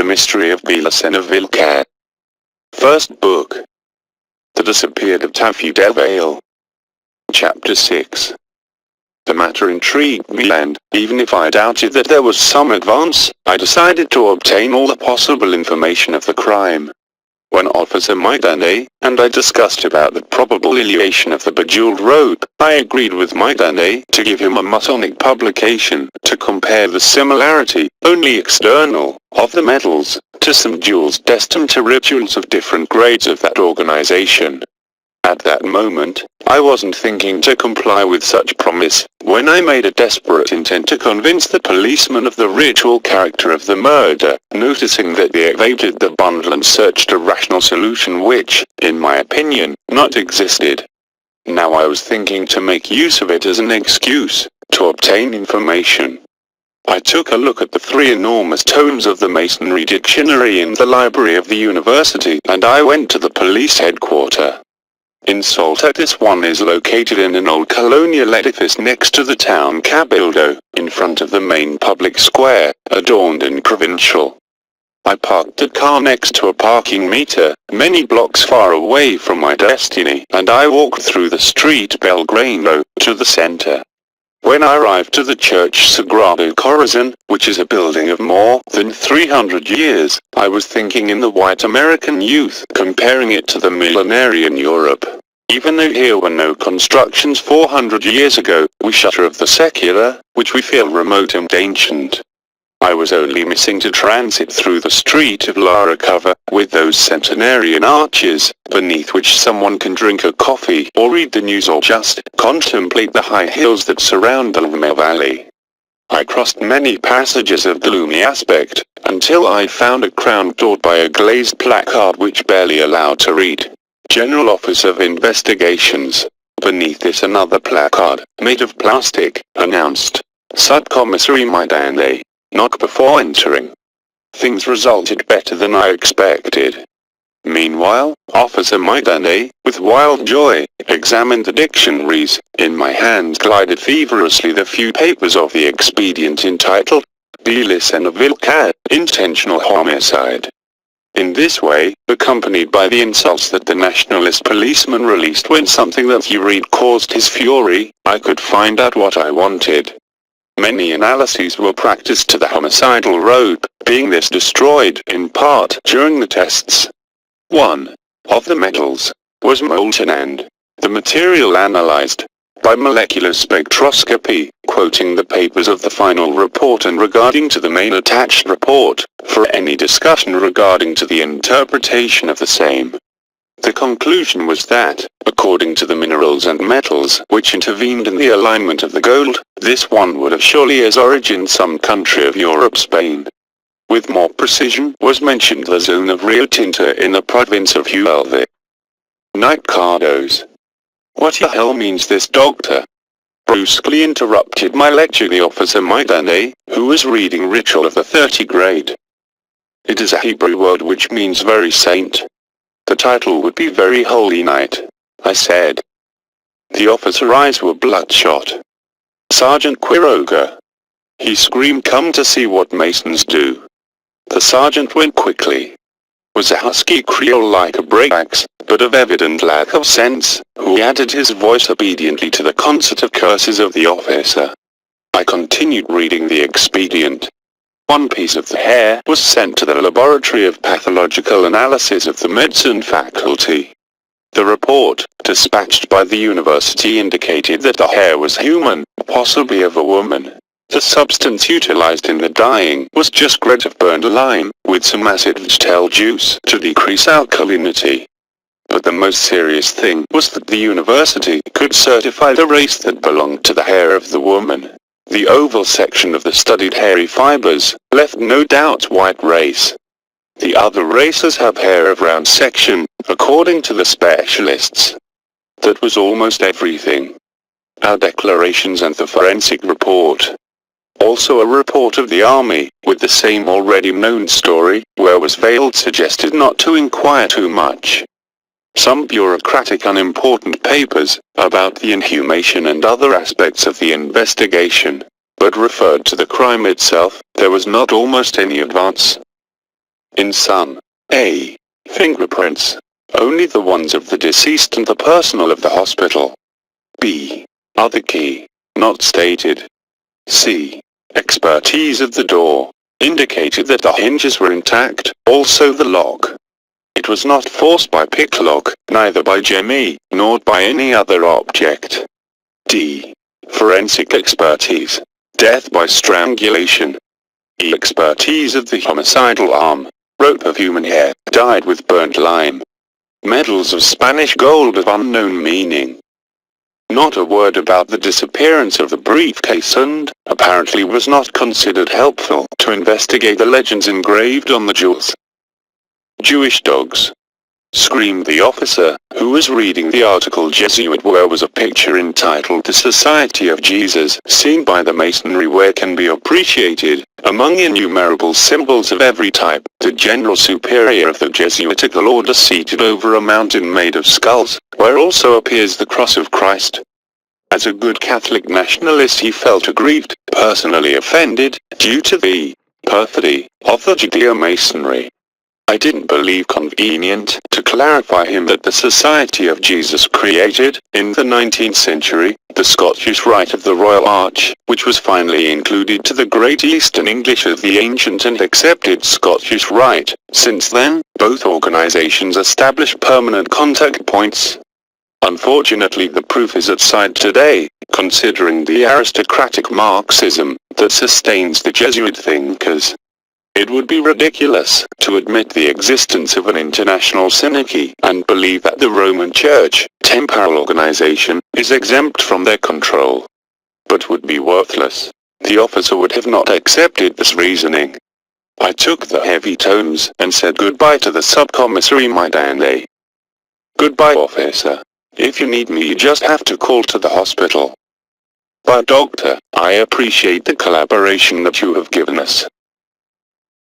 The Mystery of BELICENA VILLCA. First Book. The Disappeared of Taffy Del Vale. Chapter 6. The matter intrigued me, and, even if I doubted that there was some advance, I decided to obtain all the possible information of the crime. When Officer Maidane and I discussed about the probable affiliation of the bejeweled rope, I agreed with Maidane to give him a Masonic publication to compare the similarity, only external, of the medals to some jewels destined to rituals of different grades of that organization. At that moment, I wasn't thinking to comply with such promise, when I made a desperate intent to convince the policeman of the ritual character of the murder, noticing that they evaded the bundle and searched a rational solution which, in my opinion, not existed. Now I was thinking to make use of it as an excuse to obtain information. I took a look at the 3 enormous tomes of the Masonry Dictionary in the library of the university, and I went to the police headquarters. In Salta, this one is located in an old colonial edifice next to the town cabildo, in front of the main public square, adorned and provincial. I parked the car next to a parking meter, many blocks far away from my destiny, and I walked through the street Belgrano, to the center. When I arrived to the church Sagrado Corazon, which is a building of more than 300 years, I was thinking in the white American youth, comparing it to the millenarian Europe. Even though here were no constructions 400 years ago, we shudder of the secular, which we feel remote and ancient. I was only missing to transit through the street of La Recover, with those centenarian arches, beneath which someone can drink a coffee or read the news or just contemplate the high hills that surround the Lume Valley. I crossed many passages of gloomy aspect, until I found a crown doored by a glazed placard which barely allowed to read, General Office of Investigations. Beneath this another placard, made of plastic, announced, Subcommissary Maidane. Knock before entering. Things resulted better than I expected. Meanwhile, Officer Maidane, with wild joy, examined the dictionaries. In my hand glided feverishly the few papers of the expedient entitled, BELICENA VILLCA, Intentional Homicide. In this way, accompanied by the insults that the nationalist policeman released when something that he read caused his fury, I could find out what I wanted. Many analyses were practiced to the homicidal rope, being this destroyed, in part, during the tests. One of the metals was molten and the material analyzed by molecular spectroscopy, quoting the papers of the final report and regarding to the main attached report, for any discussion regarding to the interpretation of the same. The conclusion was that, according to the minerals and metals which intervened in the alignment of the gold, this one would have surely its origin some country of Europe, Spain. With more precision was mentioned the zone of Rio Tinto in the province of Huelva. Night Cardos. What the hell means this, doctor? Brusquely interrupted my lecture the Officer Maidane, who was reading Ritual of the 30 grade. It is a Hebrew word which means very saint. The title would be Very Holy Night, I said. The officer's eyes were bloodshot. Sergeant Quiroga. He screamed, come to see what Masons do. The sergeant went quickly. Was a husky Creole like a breakaxe, but of evident lack of sense, who added his voice obediently to the concert of curses of the officer. I continued reading the expedient. One piece of the hair was sent to the Laboratory of Pathological Analysis of the Medicine Faculty. The report, dispatched by the university, indicated that the hair was human, possibly of a woman. The substance utilized in the dyeing was just grit of burned lime, with some acid vegetal juice to decrease alkalinity. But the most serious thing was that the university could certify the race that belonged to the hair of the woman. The oval section of the studied hairy fibers left no doubt white race. The other races have hair of round section, according to the specialists. That was almost everything. Our declarations and the forensic report. Also a report of the army, with the same already known story, where was veiled suggested not to inquire too much. Some bureaucratic unimportant papers, about the inhumation and other aspects of the investigation, but referred to the crime itself, there was not almost any advance. In some A. Fingerprints. Only the ones of the deceased and the personnel of the hospital. B. Other key. Not stated. C. Expertise of the door. Indicated that the hinges were intact, also the lock. It was not forced by picklock, neither by jemmy, nor by any other object. D. Forensic expertise. Death by strangulation. E. Expertise of the homicidal arm. Rope of human hair, dyed with burnt lime. Medals of Spanish gold of unknown meaning. Not a word about the disappearance of the briefcase and, apparently was not considered helpful to investigate the legends engraved on the jewels. Jewish dogs, screamed the officer, who was reading the article Jesuit where was a picture entitled The Society of Jesus, seen by the masonry where can be appreciated, among innumerable symbols of every type, the general superior of the Jesuitical order seated over a mountain made of skulls, where also appears the cross of Christ. As a good Catholic nationalist he felt aggrieved, personally offended, due to the perfidy of the Judeo-Masonry. I didn't believe convenient to clarify him that the Society of Jesus created, in the 19th century, the Scottish Rite of the Royal Arch, which was finally included to the Great Eastern English of the ancient and accepted Scottish Rite. Since then, both organizations established permanent contact points. Unfortunately the proof is at side today, considering the aristocratic Marxism that sustains the Jesuit thinkers. It would be ridiculous to admit the existence of an international synarchy and believe that the Roman Church, temporal organization, is exempt from their control. But would be worthless. The officer would have not accepted this reasoning. I took the heavy tones and said goodbye to the subcommissary Maidane. Goodbye, officer. If you need me you just have to call to the hospital. But doctor, I appreciate the collaboration that you have given us.